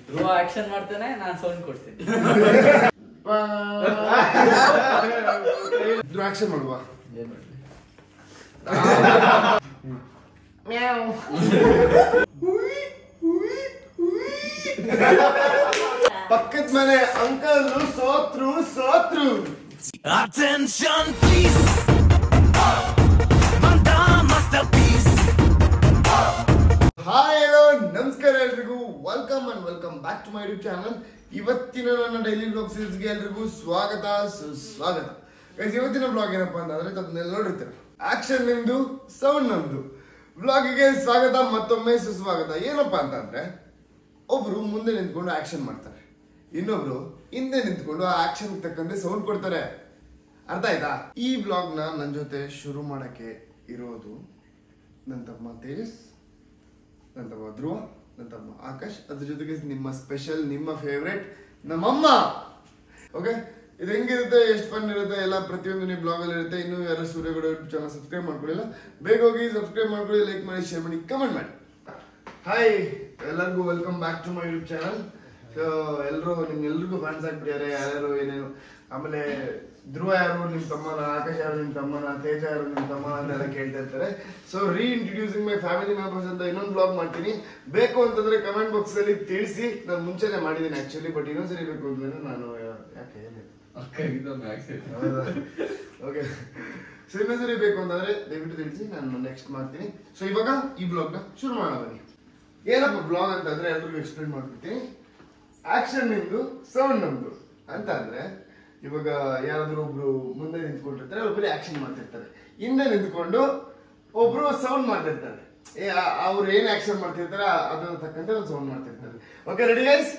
ಧ್ರುವ action ಮಾಡ್ತಾನೆ, ನಾನು sound ಕೊಡ್ತೀನಿ. ಆಕ್ಷನ್ ಮಾಡುವ. ಏನ್ ಮಾಡ್ಲಿ? ಪಕ್ಕದ ಮನೆ ಅಂಕಲ್ ಸೋತ್ರು. Attention please, masterpiece. Hi hello ನಮಸ್ಕಾರ ಎಲ್ರಿಗೂ, welcome back to my YouTube channel. ಇವತ್ತಿನ ನನ್ನ ಡೈಲಿ ಬ್ಲಾಗ್ ಸೀರೀಸ್ಗೆ ಎಲ್ರಿಗೂ ಸ್ವಾಗತ ಸುಸ್ವಾಗತ. ಇವತ್ತಿನ ಬ್ಲಾಗ್ ಏನಪ್ಪಾ ಅಂತಂದ್ರೆ ತಪ್ಪನೆಲ್ಲ ನೋಡಿರ್ತೀರ, ಆಕ್ಷನ್ ನಿಮ್ದು, ಸೌಂಡ್ ನಮ್ದು. ಬ್ಲಾಗಿಗೆ ಸ್ವಾಗತ, ಮತ್ತೊಮ್ಮೆ ಸುಸ್ವಾಗತ. ಏನಪ್ಪಾ ಅಂತಂದ್ರೆ ಒಬ್ರು ಮುಂದೆ ನಿಂತ್ಕೊಂಡು ಆಕ್ಷನ್ ಮಾಡ್ತಾರೆ, ಇನ್ನೊಬ್ರು ಹಿಂದೆ ನಿಂತ್ಕೊಂಡು ಆ ಆಕ್ಷನ್ ತಕ್ಕಂತೆ ಸೌಂಡ್ ಕೊಡ್ತಾರೆ. ಅರ್ಥ ಆಯ್ತಾ? ಈ ಬ್ಲಾಗ್ ನನ್ನ ಜೊತೆ ಶುರು ಮಾಡಕ್ಕೆ ಇರೋದು ನನ್ನ ತಮ್ಮ ತೇಜಸ್, ನನ್ನ ತಮ್ಮ ಧ್ರುವ, ನನ್ನ ತಮ್ಮ ಆಕಾಶ್, ಅದ್ರ ಜೊತೆಗೆ ನಿಮ್ಮ ಸ್ಪೆಷಲ್, ನಿಮ್ಮ ಫೇವ್ರೆಟ್ ನಮ್ಮಮ್ಮ. ಓಕೆ, ಇದು ಹೆಂಗಿರುತ್ತೆ, ಎಷ್ಟು ಫನ್ ಇರುತ್ತೆ ಎಲ್ಲ ಪ್ರತಿಯೊಂದು ನೀವು ಬ್ಲಾಗ್ ಅಲ್ಲಿ ಇರುತ್ತೆ. ಇನ್ನು ಯಾರು ಸೂರ್ಯಗೌಡ ಯೂಟ್ಯೂಬ್ ಚಾನಲ್ ಸಬ್ಸ್ಕ್ರೈಬ್ ಮಾಡ್ಕೊಳ್ಳಿಲ್ಲ, ಬೇಗ ಹೋಗಿ ಸಬ್ಸ್ಕ್ರೈಬ್ ಮಾಡ್ಕೊಳ್ಳಿ, ಲೈಕ್ ಮಾಡಿ, ಶೇರ್ ಮಾಡಿ, ಕಮೆಂಟ್ ಮಾಡಿ. ಹಾಯ್ ಎಲ್ಲರಿಗೂ, welcome back to my YouTube channel. ಎಲ್ಲರೂ ನಿಮ್ಗೆಲ್ರಿಗೂ ಫ್ಯಾನ್ಸ್ ಆಗ್ಬಿಟ್ಟಿದ್ದಾರೆ, ಯಾರ್ಯಾರು ಏನೇನು. ಆಮೇಲೆ ಧ್ರುವ ಯಾರು ನಿಮ್ ತಮ್ಮನ, ಆಕಾಶ್ ಯಾರು ನಿಮ್ ತಮ್ಮನ, ತೇಜ ಯಾರು ನಿಮ್ ತಮ್ಮನ ಅಂತೆಲ್ಲ ಕೇಳ್ತಾ ಇರ್ತಾರೆ. So introducing my family members ಅಂತ ಇನ್ನೊಂದು ಬ್ಲಾಗ್ ಮಾಡ್ತೀನಿ. ಬೇಕು ಅಂತಂದ್ರೆ ಕಮೆಂಟ್ ಬಾಕ್ಸ್ ಅಲ್ಲಿ ತಿಳಿಸಿ. ನಾನು ಮುಂಚೆನೆ ಮಾಡಿದ್ದೀನಿ ಆಕ್ಚುಲಿ, ಬಟ್ ಇನ್ನೊಂದ್ಸರಿ ಬೇಕು ಅಂತಂದ್ರೆ ನಾನು ಯಾಕೆ ಓಕೆ, ಸೊ ಇನ್ನೊಂದ್ಸರಿ ಬೇಕು ಅಂತಂದ್ರೆ ದಯವಿಟ್ಟು ತಿಳಿಸಿ, ನಾನು ನೆಕ್ಸ್ಟ್ ಮಾಡ್ತೀನಿ. ಸೊ ಇವಾಗ ಈ ಬ್ಲಾಗ್ ನ ಶುರು ಮಾಡೋಣ ಬನ್ನಿ. ಏನಪ್ಪ ಬ್ಲಾಗ್ ಅಂತಂದ್ರೆ ಎಲ್ರಿಗೂ ಎಕ್ಸ್ಪ್ಲೇನ್ ಮಾಡ್ಬಿಡ್ತೀನಿ. ಆಕ್ಷನ್ ನಿಮ್ದು, ಸೌಂಡ್ ನಮ್ದು ಅಂತ ಅಂದ್ರೆ, ಇವಾಗ ಯಾರಾದ್ರೂ ಒಬ್ರು ಮುಂದೆ ನಿಂತ್ಕೊಂಡಿರ್ತಾರೆ, ಒಬ್ಬರು ಆಕ್ಷನ್ ಮಾಡ್ತಿರ್ತಾರೆ, ಹಿಂದೆ ನಿಂತ್ಕೊಂಡು ಒಬ್ರು ಸೌಂಡ್ ಮಾಡ್ತಿರ್ತಾರೆ. ಅವ್ರು ಏನ್ ಆಕ್ಷನ್ ಮಾಡ್ತಿರ್ತಾರೆ ಅದ್ರ ತಕ್ಕಂತೆ ಒಂದು ಸೌಂಡ್ ಮಾಡ್ತಿರ್ತಾರೆ. Okay, ready guys?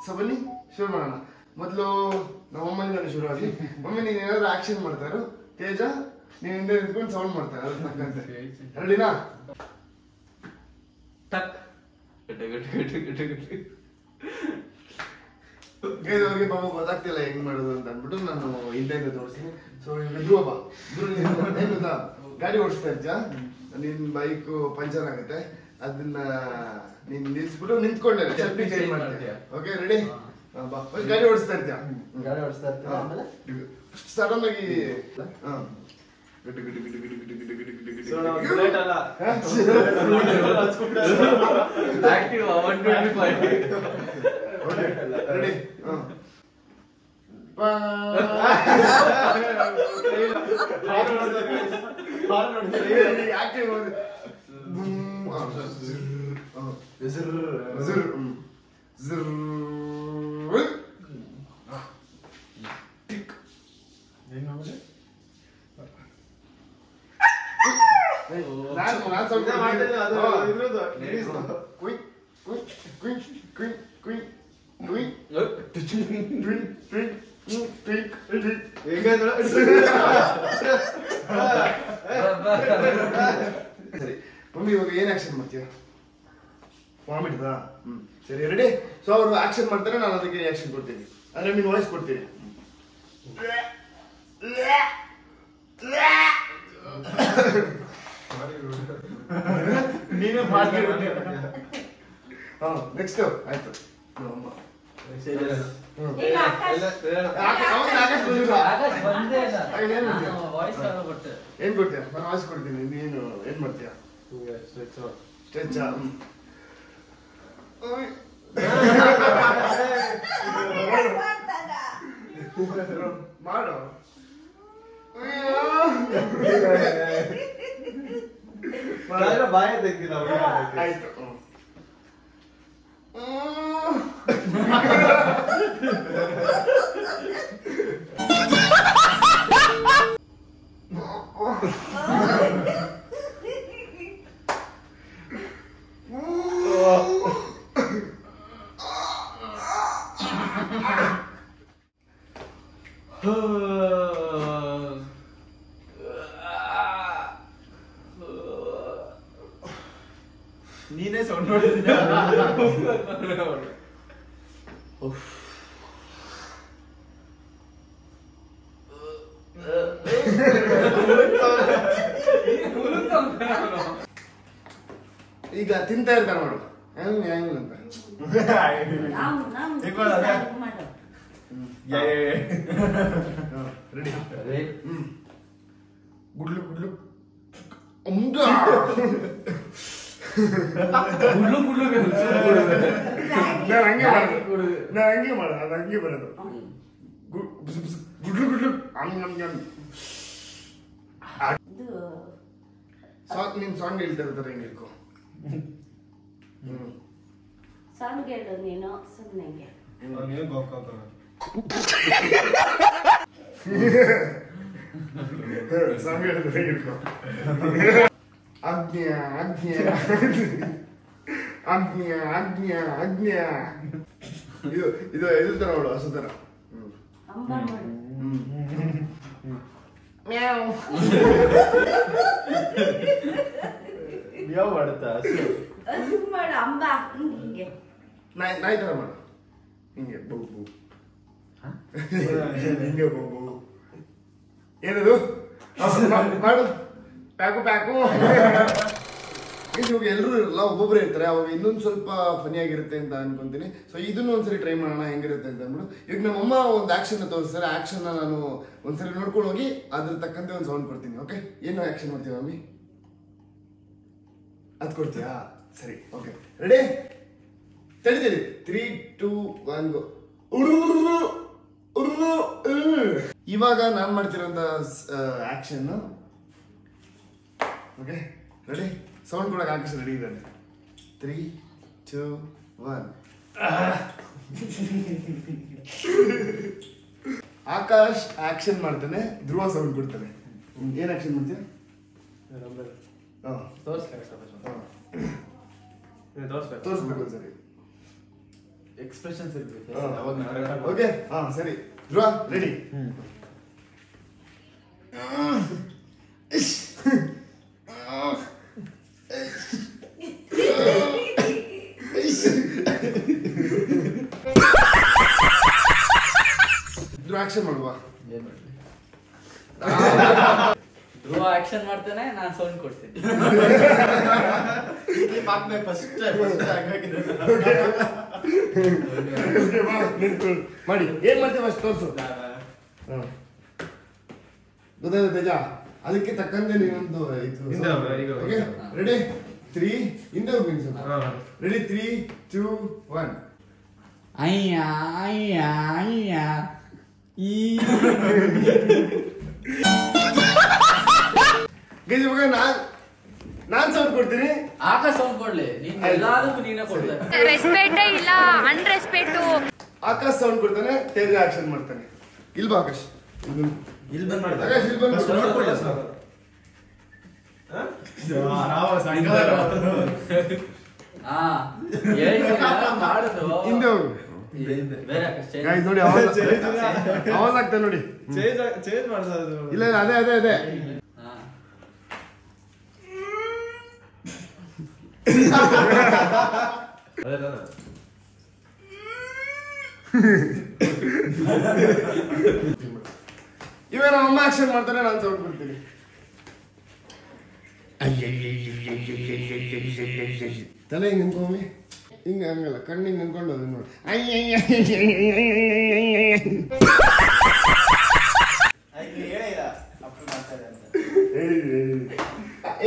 ಸೊ ಬನ್ನಿ ಶುರು ಮಾಡೋಣ. ಮೊದಲು ನಮ್ಮಮ್ಮನಿಂದ ಶುರು ಆಗಲಿ. ಮಮ್ಮಿ ನೀನ್ ಏನಾದ್ರು ಆಕ್ಷನ್ ಮಾಡ್ತಾರೋ, ತೇಜ ನೀನ್ ಹಿಂದೆ ನಿಂತ್ಕೊಂಡು ಸೌಂಡ್ ಮಾಡ್ತಾರೆ ಅದ್ರ ತಕ್ಕಂತೆ. ರೆಡಿನಾ? ಅವ್ರಿಗೆ ಪಾಪ ಗೊತ್ತಾಗ್ತಿಲ್ಲ ಹೆಂಗ್ ಮಾಡೋದು ಅಂತ ಅಂದ್ಬಿಟ್ಟು ನಾನು ಹಿಂದೆ ತೋರಿಸ್ತೀನಿ. ಸೊ ಏನ್ ಗೊತ್ತಾ, ಗಾಡಿ ಓಡಿಸ್ತಾ ಇದ್ಯಾ, ನಿನ್ ಬೈಕ್ ಪಂಚರ್ ಆಗುತ್ತೆ, ಅದನ್ನ ನೀನ್ ನಿಲ್ಸ್ಬಿಟ್ಟು ನಿಂತ್ಕೊಂಡೆ ಚಟ್ನಿ ಚೇಂಜ್ ಮಾಡ್ತೀಯ. Okay, ready? ಗಾಡಿ ಓಡಿಸ್ತಾ ಇರ್ತೀಯ, ಸಡನ್ ಆಗಿ ರೆಡಿ? ಸರಿ ಮಮ್ಮಿ, ಇವಾಗ ಏನ್ ಆಕ್ಷನ್ ಮಾಡ್ತೀಯ? ವಾಮಿಟ್ದಾ? ಸರಿ, ರೆಡಿ? ಸೊ ಅವರು ಆಕ್ಷನ್ ಮಾಡ್ತಾರೆ, ನಾನು ಅದಕ್ಕೆ ಆಕ್ಷನ್ ಕೊಡ್ತೀನಿ, ಅಂದ್ರೆ ನಿನ್ ವಾಯ್ಸ್ ಕೊಡ್ತೀನಿ. ನೀನೇ ಮಾಡ್ತೀನಿ. ನೆಕ್ಸ್ಟ್ ಆಯ್ತು. ಏನ್ ಕೊಡ್ತೀಯ? ನಾನು ವಾಯ್ಸ್ ಕೊಡ್ತೀನಿ, ನೀನು ಏನ್ ಮಾಡ್ತೀಯ? ಸ್ಟ್ರೆಚ್ ಮಾಡು. ಬಾಯ ತೆಗ್ದಿಲ್ಲ ಆಯ್ತು. ನೀನೇ ಸೌಂಡ್ ಮಾಡಿದ್ದೆ. ಈಗ ತಿಂತಾ ಇರ್ತಾನೆ ನೋಡು, ಹೆಂಗ್ ಹೆಂಗ್ ಅಂತ ರೆಡಿ ಗುಡ್ಲು ಗುಡ್ಲು ಅಮ್ದ ಗುಡ್ಲು ಗುಡ್ಲು ನಾನು ಹಂಗೆ ಮಾಡೋದು ಅದು ಹಂಗೆ ಬರೋದು ಗುಡ್ಲು ಗುಡ್ಲು ಸಾಂಗ್ ನೀನ್ ಸಾಂಗ್ ಹೇಳ್ತಾ ಇರ್ತಾರೆ ಹೆಂಗೆ ಇರ್ಕೋ ಸಾಂಗ್ ಹೇಳು ನೀನು ಸುಮ್ಮನೆ ಸಾಂಗ್ ಹೇಳಿದ್ರೆ ಹೆಂಗೆ ಇರ್ಕೋ ಆಜ್ಞಾ ಆಜ್ಞಾ ಆಜ್ಞಾ ಆಜ್ಞಾ ಆಜ್ಞಾ ಇದು ಇದು ಇದು ತರ ನೋಡು ಹಸು ತರ ಅಂಬ ಮಾಡು ಯಾವ ಮಾಡುತ್ತಾ ಹಸು ಮಾಡು ಅಂಬ ಹಿಂಗೆ ನಾಯಿ ತರ ಮಾಡು ಹಿಂಗೆ ಬೌ ಬೌ ಹಿಂಗೆ ಬೌ ಬೌ ಏನದು ಮಾಡು ಪ್ಯಾಕು ಪ್ಯಾಕು ಇವಾಗ ಎಲ್ಲರೂ ಇರಲ್ಲ ಒಬ್ಬೊಬ್ಬರೇ ಇರ್ತಾರೆ ಅವಾಗ ಇನ್ನೊಂದು ಸ್ವಲ್ಪ ಫನಿ ಆಗಿರುತ್ತೆ ಅಂತ ಅನ್ಕೊಂತೀನಿ ಸೊ ಇದನ್ನು ಒಂದ್ಸರಿ ಟ್ರೈ ಮಾಡೋಣ ಹೆಂಗಿರುತ್ತೆ ಅಂತ ಅಂದ್ಬಿಟ್ಟು ಈಗ ನಮ್ಮಮ್ಮ ಒಂದು ಆಕ್ಷನ್ ತೋರಿಸ್ತಾರೆ ಆಕ್ಷನ್ ನಾನು ಒಂದ್ಸರಿ ನೋಡ್ಕೊಂಡು ಹೋಗಿ ಅದ್ರ ತಕ್ಕಂತೆ ಒಂದು ಸೌಂಡ್ ಕೊಡ್ತೀನಿ ಓಕೆ ಏನು ಆಕ್ಷನ್ ಮಾಡ್ತೀವಿ ಮಮ್ಮಿ ಅದು ಕೊಡ್ತೀಯಾ ಸರಿ ಓಕೆ ರೆಡಿ ತಡಿತೀರಿ 3 2 1 ಗೋ ಇವಾಗ ನಾನು ಮಾಡ್ತಿರೋಂಥ ಆಕ್ಷನ್ ಓಕೆ ರೆಡಿ ಸೌಂಡ್ ಕೊಡಕ್ಕೆ ಆಕಾಶ ರೆಡಿ ಇದ್ದಾನೆ 3 2 1 ಆಕಾಶ್ ಆಕ್ಷನ್ ಮಾಡ್ತಾನೆ ಧ್ರುವ ಸೌಂಡ್ ಕೊಡ್ತಾನೆ ಏನ್ ಆಕ್ಷನ್ ಮಾಡ್ತೀಯ ತೋರಿಸ್ಬೇಕು ಸರಿ ಎಕ್ಸ್ಪ್ರೆಷನ್ಸ್ ಇರ್ಬೇಕು ಓಕೆ ಹಾ ಸರಿ ಧ್ರುವ ರೆಡಿ ಧ್ರುವ ಆಕ್ಷನ್ ಮಾಡುವ ಧ್ರುವ ಆಕ್ಷನ್ ಮಾಡ್ತಾನೆ ನಾನು ಸೌಂಡ್ ಕೊಡ್ತೀನಿ ಮಾಡಿ ಏನ್ ಮಾಡ್ತೀವಿ ಅಷ್ಟು ತೋರ್ಸು ಗೊತ್ತಾಯ್ತು ತೇಜ ಅದಕ್ಕೆ ತಕ್ಕಂತೆ ನೀನೊಂದು ರೆಡಿ 3 ಹಿಂದೆ ಹೋಗಿ ರೆಡಿ 3 2 1 ಅಯ್ಯ ಅಯ್ಯ ಅಯ್ಯ ಈ ಗೈಸ್ ಇವಾಗ ನಾನ್ ಸೌಂಡ್ ಕೊಡ್ತೀನಿ ಆಕಾಶ ಸೌಂಡ್ ಕೊಡ್ಲಿ ನೀನ್ ಎಲ್ಲದಕ್ಕೂ ನೀನೇ ಕೊಡ್ತಾರೆ ರೆಸ್ಪೆಕ್ಟೇ ಇಲ್ಲ ಅನ್ರೆಸ್ಪೆಕ್ಟು ಆಕಾಶ್ ಸೌಂಡ್ ಕೊಡ್ತಾನೆ ತೇಜ ಆಕ್ಷನ್ ಮಾಡ್ತಾನೆ ಇಲ್ವಾ ಆಕಾಶ್ ಇಲ್ಲಿ ಬಂದ್ ಮಾಡಿ ಆಕಾಶ್ ಇಲ್ಲಿ ಬಂದು ನೋಡ್ಕೊಳ್ಳಿ ಸರ್ ಹಾ ಹೇಳ್ತೀನಿ ಮಾಡುದು ಹಿಂದೆ ಹೋಗು ಬೇರೆ ಆಕಾಶ ಗೈಸ್ ನೋಡಿ ಆವಾಜ್ ಆಗ್ತಾ ನೋಡಿ ಚೇಂಜ್ ಮಾಡ್ಸೋದು ಇಲ್ಲ ಇಲ್ಲ ಅದೇ ಅದೇ ಅದೇ ಹಾ ಇವಾಗ ನಮ್ಮ ಅಮ್ಮ ಆಕ್ಷನ್ ಮಾಡ್ತಾರೆ ನಾನು ಸೌಂಡ್ ಕೊಡ್ತೀನಿ ತಲೆ ಹಿಂಗೆ ನಿಂತ್ಕೊಮ್ಮಿ ಹಿಂಗೆ ಹಂಗಲ್ಲ ಕಣ್ಣು ಹಿಂಗೆ ನಿಂತ್ಕೊಂಡು ಅದನ್ನ ನೋಡಿ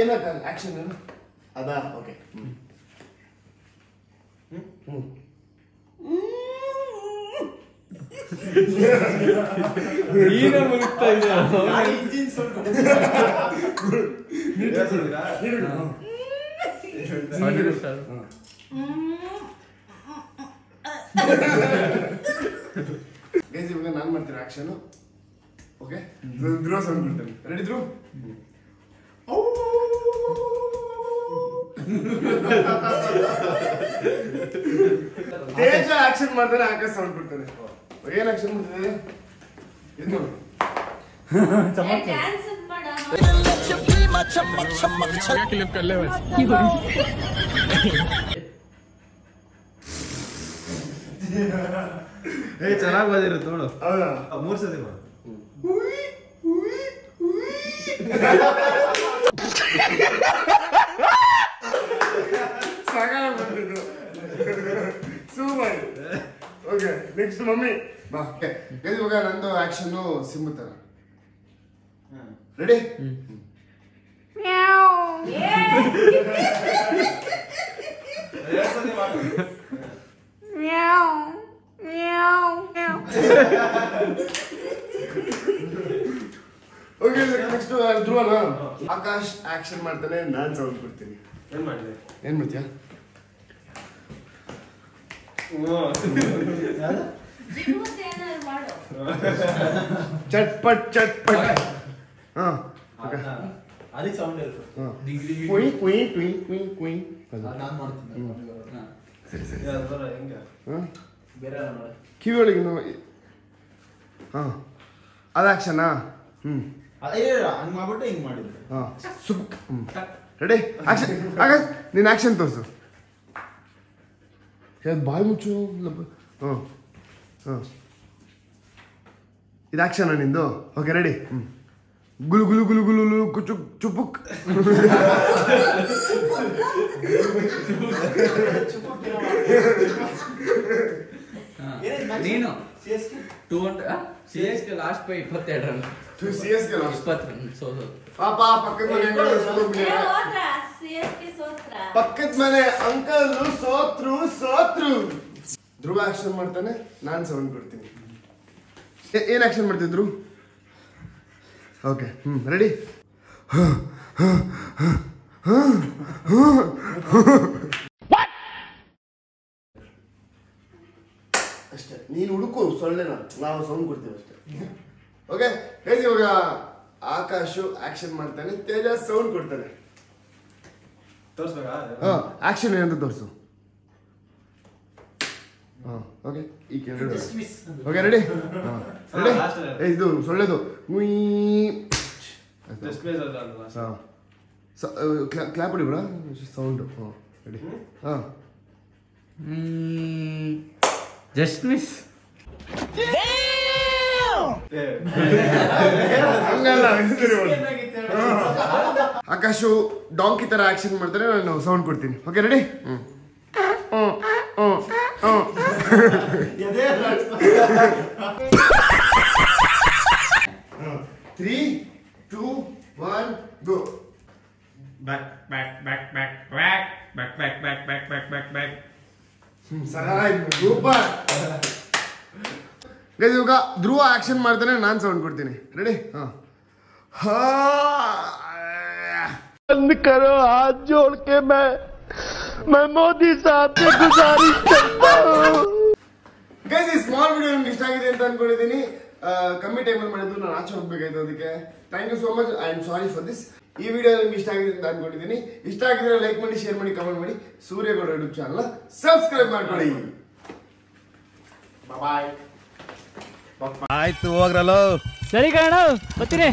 ಏನಕ್ಕ ಆಕ್ಷನ್ ಏನು ಅದಾ ಓಕೆ ನೀನೇ ಮುಗಿಸ್ತಾ ಇದೆಯಾ ಇಂಜಿನ್ ಗೈಸ್ ಇವಾಗ ನಾನು ಮಾಡ್ತೀನಿ ಆಕ್ಷನ್ ಓಕೆ ಧ್ರುವ ಸೌಂಡ್ ಬಿಡ್ತೇನೆ ರೆಡಿ ಧ್ರುವ ತೇಜ ಆಕ್ಷನ್ ಮಾಡ್ತಾನೆ ಆಕಾಶ್ ಸೌಂಡ್ ಬಿಡ್ತಾನೆ ಏನ್ ಆಕ್ಷನ್ ಮಾಡ್ತಿದೆ ಇದು ನೋಡು ಡ್ಯಾನ್ಸ್ ಮಾಡ ಚೆನ್ನಾಗಿ ಬಂದಿರುತ್ತೆ ನೋಡು ಹೌದಾ 3 ಸತಿ ಮಾಡು ಸಾಕಾಗ ಬಂದಿದ್ದು ಓಕೆ ನೆಕ್ಸ್ಟ್ ಮಮ್ಮಿ ಬಾ ಓಕೆ ಇವಾಗ ನಂದು ಆಕ್ಷನ್ ಸಿಂಹ ತರ ರೆಡಿ ಓಕೆ ನೆಕ್ಸ್ಟ್ ಧ್ರುವನ ಆಕಾಶ್ ಆಕ್ಷನ್ ಮಾಡ್ತಾನೆ ನಾನ್ ಸೌಂಡ್ ಕೊಡ್ತೀನಿ ಏನ್ ಮಾಡಿದೆ ಏನ್ ಮಾಡ್ತೀಯಾ ಏನಾದ್ರು ಮಾಡು. ಚಟ್ಪಟ್ ಚಟ್ಪಟ್ ಹಾ ಅದಕ್ಕೆ ಸೌಂಡ್ ಇರುತ್ತೆ ಕುಯ್ ಕುಯ್ ಕುಯ್ ಕುಯ್ ಕುಯ್ ನಾನು ಮಾಡ್ತೀನಿ ಸರಿ ಸರಿ ಹೆಂಗ ಹಾ ಬೇರೆ ನೋಡಿ ಕಿವಿ ಒಳಗೆ ಹಾ ಅದು ಆಕ್ಷನಾ ಹಂಗ್ ಮಾಡ್ಬಿಟ್ಟು ಹಿಂಗ್ ಮಾಡಿದ್ರು ಹಾ ಸುಕ್ ರೆಡಿ ಆಕ್ಷನ್ ಆಕಾಶ್ ನೀನು ಆಕ್ಷನ್ ತೋರಿಸು ಬಾಯಿ ಮುಚ್ಚು ಹಾಂ ಹಾಂ ಇದು ಆಕ್ಷನ್ ನಿಂದು ಓಕೆ ರೆಡಿ ಗುಲು ಗುಲು ಗುಲು ಗುಲು ಗುಲು ಕುಚು ಚುಪುಕ್ ನೀನು CSK ಲಾಸ್ಟ್ ಪೈ 22 ರನ್ ಸಿ ಎಸ್ ಗೆ 20 ರನ್ ಸೋಲು ಪಾಪ ಪಕ್ಕದ ಮನೆ ಏ, ಹೋದ್ರ? CSK ಸೋತ್ರ. ಪಕ್ಕದ ಮನೆ ಅಂಕಲ್ ಸೋತ್ರು ಧ್ರುವ ಆಕ್ಷನ್ ಮಾಡ್ತಾನೆ ನಾನ್ ಸೌಂಡ್ ಕೊಡ್ತೀನಿ ಏನ್ ಆಕ್ಷನ್ ಮಾಡ್ತಿದ್ರು ಓಕೆ ರೆಡಿ ಅಷ್ಟೇ ನೀನು ಹುಡುಕು ಸೊಳ್ಳೆನ ನಾವು ಸೌಂಡ್ ಕೊಡ್ತೀವಿ ಅಷ್ಟೇ ಓಕೆ ಹೇಳಿ ಇವಾಗ ಆಕಾಶು ಆಕ್ಷನ್ ಮಾಡ್ತಾನೆ ತೇಜ ಸೌಂಡ್ ಕೊಡ್ತಾನೆ ತೋರ್ಸ್ಬೇಕಾ ಆಕ್ಷನ್ ಏನಂತ ತೋರಿಸು ಓಕೆ ಈ ಕೇಳಿ ಓಕೆ ರೆಡಿ ರೆಡಿ ಇದು ಸೊಳ್ಳೆದು ಕ್ಲಾಪ್ ಹೊಡಿ ಬಿಡ ಸೌಂಡು ರೆಡಿ ಹಾಂ ಜಸ್ಟ್ ಮಿಸ್ ಆಕಾಶು ಡಾಂಕಿ ತರ ಆಕ್ಷನ್ ಮಾಡ್ತಾರೆ ನಾನು ಸೌಂಡ್ ಕೊಡ್ತೀನಿ okay ready three two one go super ಇವಾಗ ಧ್ರುವ ಆಕ್ಷನ್ ಮಾಡ್ತಾನೆ ನಾನ್ ಸೌಂಡ್ ಕೊಡ್ತೀನಿ ರೆಡಿ बंद करो हाथ जोड़ के मैं मोदी साहब से गुजारिश करता हूँ ಗೈಸ್ ಈ ಸ್ಮಾಲ್ ವಿಡಿಯೋ ನಿಮ್ಗೆ ಇಷ್ಟ ಆಗಿದೆ ಅಂತ ಅನ್ಕೊಂಡಿದ್ದೀನಿ ಕಮ್ಮಿ ಟೈಮಲ್ಲಿ ಮಾಡಿದ್ದು ನಾನು ಆಚೆ ಹೋಗ್ಬೇಕಾಯ್ತು ಅದಕ್ಕೆ thank you so much I am sorry for this ಈ ವಿಡಿಯೋ ನಿಮ್ಗೆ ಇಷ್ಟ ಆಗಿದೆ ಅಂತ ಅನ್ಕೊಂಡಿದ್ದೀನಿ ಇಷ್ಟ ಆಗಿದ್ರೆ ಲೈಕ್ ಮಾಡಿ ಶೇರ್ ಮಾಡಿ ಕಮೆಂಟ್ ಮಾಡಿ ಸೂರ್ಯಗೌಡ ಯೂಟ್ಯೂಬ್ ಚಾನಲ್ ಸಬ್ಸ್ಕ್ರೈಬ್ ಮಾಡ್ಕೊಳ್ಳಿ ಬಾಯ್ ಆಯ್ತು ಹೋಗ್ರಲ್ಲ ಸರಿ ಕಣ ಬರ್ತೀನಿ